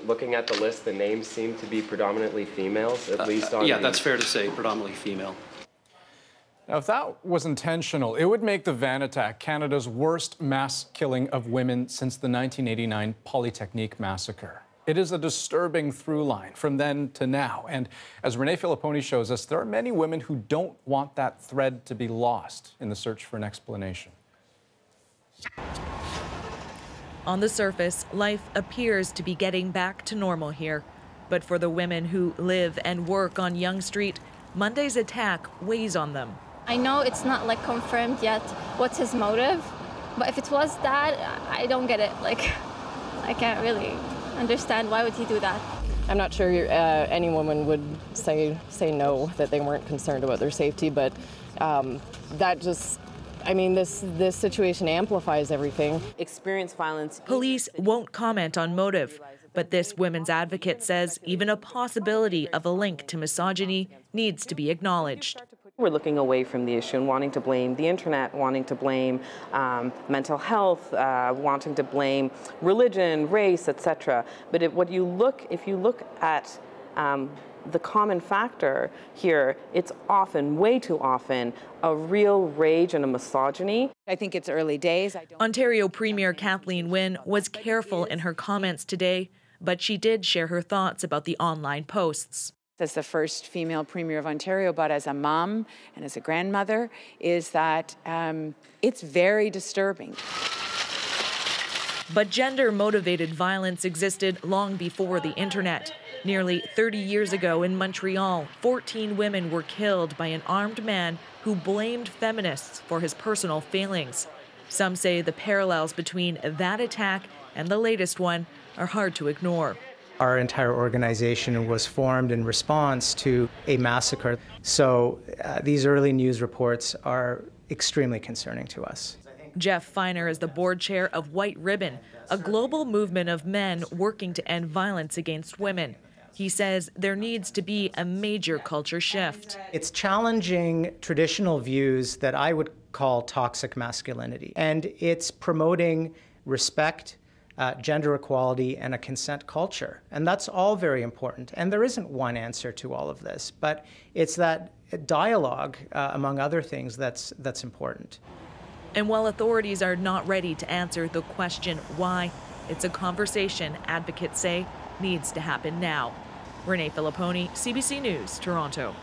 looking at the list, the names seem to be predominantly females, at least on Yeah, that's fair to say, predominantly female. Now, if that was intentional, it would make the van attack Canada's worst mass killing of women since the 1989 Polytechnique massacre. It is a disturbing through line from then to now. And as Renee Filipponi shows us, there are many women who don't want that thread to be lost in the search for an explanation. On the surface, life appears to be getting back to normal here. But for the women who live and work on Yonge Street, Monday's attack weighs on them. I know it's not like confirmed yet what's his motive, but if it was that, I don't get it. Like, I can't really understand why would he do that. I'm not sure any woman would say no, that they weren't concerned about their safety, but that just, I mean, this situation amplifies everything. Experience violence. Police won't comment on motive, but this women's advocate says even a possibility of a link to misogyny needs to be acknowledged. We're looking away from the issue and wanting to blame the internet, wanting to blame mental health, wanting to blame religion, race, etc. But if you look at the common factor here, it's often, way too often, a real rage and a misogyny. I think it's early days. Ontario Premier Kathleen Wynne was careful in her comments today, but she did share her thoughts about the online posts. As the first female Premier of Ontario, but as a mom and as a grandmother, is that it's very disturbing. But gender-motivated violence existed long before the internet. Nearly 30 years ago in Montreal, 14 women were killed by an armed man who blamed feminists for his personal failings. Some say the parallels between that attack and the latest one are hard to ignore. Our entire organization was formed in response to a massacre. So these early news reports are extremely concerning to us. Jeff Feiner is the board chair of White Ribbon, a global movement of men working to end violence against women. He says there needs to be a major culture shift. It's challenging traditional views that I would call toxic masculinity, and it's promoting respect, gender equality, and a consent culture. And that's all very important. And there isn't one answer to all of this, but it's that dialogue, among other things, that's important. And while authorities are not ready to answer the question why, it's a conversation advocates say needs to happen now. Renee Filipponi, CBC News, Toronto.